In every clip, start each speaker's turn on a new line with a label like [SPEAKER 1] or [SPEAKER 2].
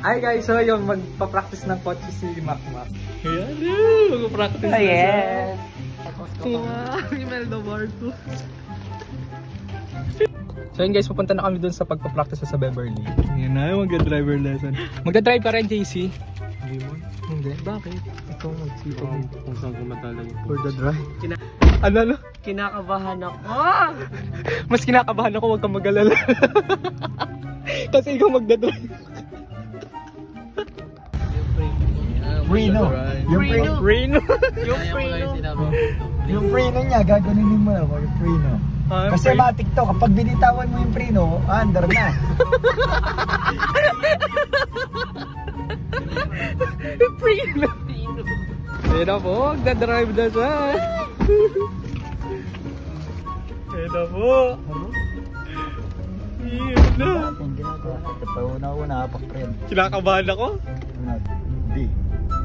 [SPEAKER 1] Hi guys, so yung magpa-practice ng kotse si Makmak.
[SPEAKER 2] Ayan, mag-practice
[SPEAKER 1] Oh yes!
[SPEAKER 2] Imelda Marco.
[SPEAKER 1] So yun guys, pupunta na kami dun sa pagpa-practice sa Beverly.
[SPEAKER 2] Yan na, mag-driver lesson.
[SPEAKER 1] Magda-drive ka rin, JC?
[SPEAKER 2] Hindi mo?
[SPEAKER 1] Hindi. Bakit? Ikaw magsipag mo.
[SPEAKER 2] Kung saan ka matalag.
[SPEAKER 1] For the drive. Ano?
[SPEAKER 2] Kinakabahan ako.
[SPEAKER 1] Mas kinakabahan ako, huwag kang mag-alala. Kasi ikaw magda-drive.
[SPEAKER 3] Prino. Yung
[SPEAKER 1] Prino.
[SPEAKER 3] Yung prino niya, gaganunin mo lang yung prino. Kasi matik to, kapag binitawan mo yung prino, under na.
[SPEAKER 1] Prino. Ayun na po, magda-drive na siya. Ayun na po. Ayun na.
[SPEAKER 3] Ang ginagawa natin, pauna-una, hapak-friend.
[SPEAKER 1] Kinakabahan ako?
[SPEAKER 3] Hindi.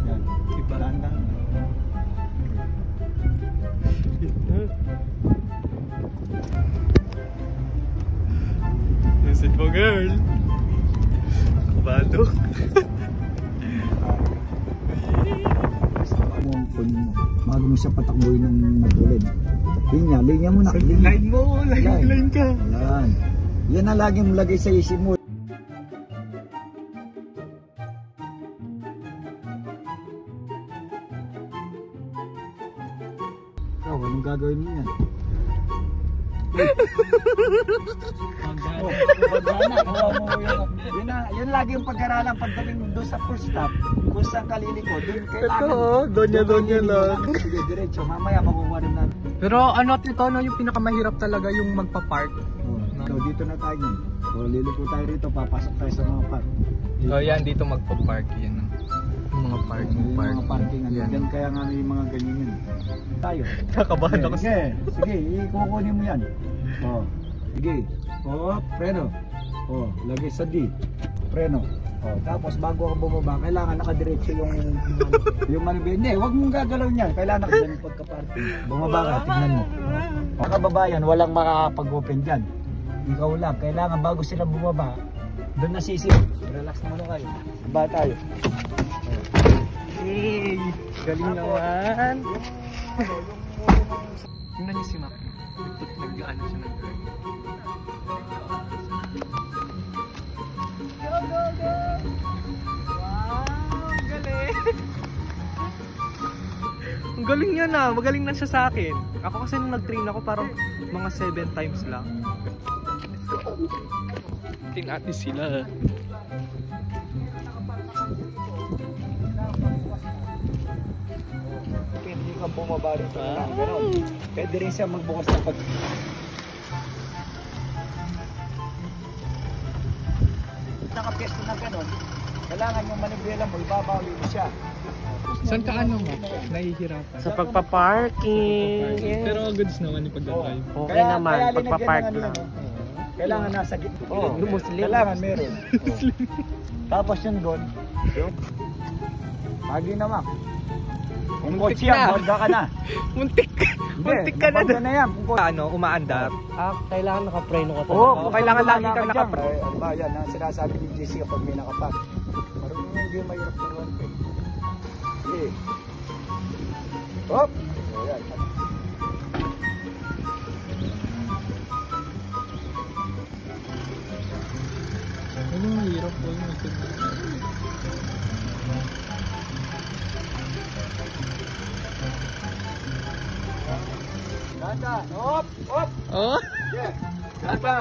[SPEAKER 3] Yan.
[SPEAKER 1] Diba?
[SPEAKER 3] Landang.
[SPEAKER 1] Visit mo girl. Kabado.
[SPEAKER 3] Bago mo siya patakboy ng matulid. Linya mo na.
[SPEAKER 1] Line mo, line ka.
[SPEAKER 3] Yan. Yan na lagi mo lagay sa isip mo. Ikaw, anong gagawin mo yan? Yun lagi yung pag-aralan pagdating doon sa full stop. Kung saan kaliliko, doon kailangan.
[SPEAKER 1] Donya lang.
[SPEAKER 3] Sige, diretso. Mamaya makukuha rin natin.
[SPEAKER 1] Pero ano ito, no, yung pinakamahirap talaga yung magpa-park.
[SPEAKER 3] So, dito na tayo. So, liliko tayo rito, papasok tayo sa mga park.
[SPEAKER 1] So yan, dito magpa-park yan. Yung mga parking.
[SPEAKER 3] Mga parking.
[SPEAKER 1] Yan.
[SPEAKER 3] Yan kaya nga may mga ganyan yun. Tayo.
[SPEAKER 1] Kakabahan ako.
[SPEAKER 3] Sige, ikukunin mo yan. Oh, sige. Oh, preno. Oh, lagay sa D. Preno. Oh, tapos bago ka bumaba, kailangan nakadiretso yung manubyo. Hindi, huwag mong gagalaw niyan. Kailangan nakadiretso pagka-parking. Bumaba ka, tignan mo. Mga kababayan, walang makakapag-open dyan. Ikaw lang, kailangan bago sila bumaba, doon nasisip. Relax naman kayo. Baba tayo.
[SPEAKER 1] Hey, galing naman. Tingnan niyo si Mac. Nag-ano siya ng girl. Go! Wow, galing. Ang galing niya na. Magaling na siya sa akin. Ako kasi nung nag-train ako parang mga 7 times lang. Let's go. King ate sila.
[SPEAKER 3] Hindi ka bumaba rito lang. Ganon. Pwede rin siya magbukas ng pag... Nakapesto na ganon. Kailangan yung manibrela mo, ibabawi mo siya.
[SPEAKER 1] Saan ka ano mo? Nahihirapan?
[SPEAKER 2] Sa pagpa-parking. Yes.
[SPEAKER 1] Pero goods naman yung pagdadrive.
[SPEAKER 2] Okay naman, pagpa-park lang.
[SPEAKER 3] Kailangan nasa gitna.
[SPEAKER 2] Muslim.
[SPEAKER 3] Kailangan meron. Tapos yung doon. Pagi naman. Kung kotse yan, borda ka na.
[SPEAKER 1] Muntik ka na doon.
[SPEAKER 3] Na yan.
[SPEAKER 1] Ano, umaandar?
[SPEAKER 2] Kailangan nakapreno ka
[SPEAKER 3] Oo,
[SPEAKER 1] kailangan lagi kang
[SPEAKER 3] nakapreno. Ano ba yan, ang sinasabi ni JC kapag may nakapak. Marunong hindi mahirap na one peg. Okay. Hop! Ayan.
[SPEAKER 1] Ano, mahirap po yung
[SPEAKER 3] Ganda! Hop! Hop!
[SPEAKER 1] Oh?
[SPEAKER 3] Yeah! Ganda!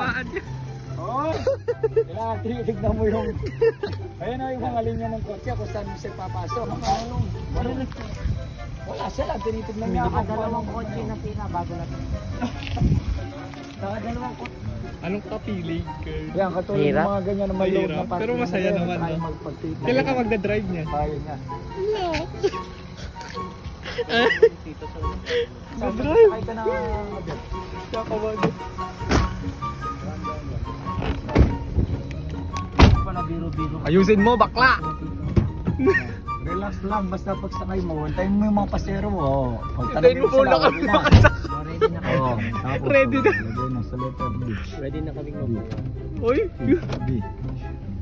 [SPEAKER 3] Oh! Kailangan tinitignan mo yung... Ayan na yung mga linya ng kotse kung saan siya papasok. Wala siya lang, tinitignan niya.
[SPEAKER 2] Nakadalawang kotse na bago lang.
[SPEAKER 3] Nakadalawang kotse.
[SPEAKER 1] Anong kapilig, girl?
[SPEAKER 3] Yan, katulad ng mga ganyan na may load na parking.
[SPEAKER 1] Pero masaya naman, no? Kailan ka magdadrive niya?
[SPEAKER 3] Kaya niya.
[SPEAKER 1] Mag-drive?
[SPEAKER 3] Sakay ka na...
[SPEAKER 1] Kakawag.
[SPEAKER 3] Pala biro-biro.
[SPEAKER 1] Ayusin mo, bakla!
[SPEAKER 3] Relax lang, basta pag sakay mo, hintayin mo yung mga pasero mo.
[SPEAKER 1] Hintayin mo muna kami makasakay.
[SPEAKER 2] Ready na kami.
[SPEAKER 1] Ready na.
[SPEAKER 3] Lagay na sa letter B.
[SPEAKER 2] Ready na kami mabuhay.
[SPEAKER 1] Uy!
[SPEAKER 3] B.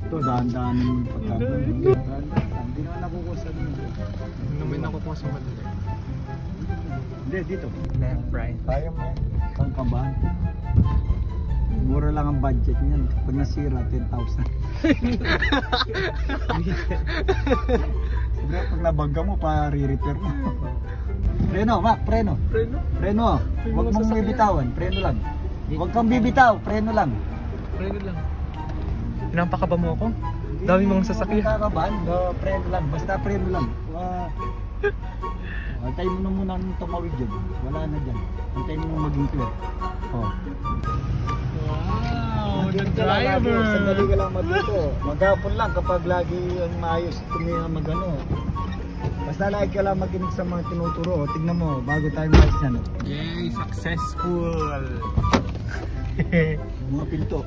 [SPEAKER 3] Ito, dahan-dahan yung pagkakaroon. Dahan-dahan. Hindi naman nakukuha sa dito.
[SPEAKER 1] Ano may nakukuha sa madali?
[SPEAKER 3] Hindi, dito.
[SPEAKER 1] Left, right.
[SPEAKER 3] Kaya mo. Pang kabahan. Mura lang ang budget niyan. Pag nasira, 10,000. Siyempre, pag nabagga mo, pa-re-repair mo. Preno, Mac, preno.
[SPEAKER 1] Preno?
[SPEAKER 3] Preno, huwag mong bibitawan. Preno lang. Huwag kang bibitaw, preno lang.
[SPEAKER 1] Preno lang. Pinampakaba mo ako? Dami mong sasakyan.
[SPEAKER 3] Huwag kakabahan, preno lang. Basta preno lang. Antayin mo na muna nung tumawid dyan. Wala na dyan. Antayin mo maging clear. Oh.
[SPEAKER 1] Wow, the
[SPEAKER 3] Sandali ka lang matuto. Maghapon lang kapag lagi ang maayos tumira magano. Basta lagi ka lang makinig sa mga tinuturo. Tignan mo, bago tayo maayos yan.
[SPEAKER 1] Yay, successful!
[SPEAKER 3] Mga pinto.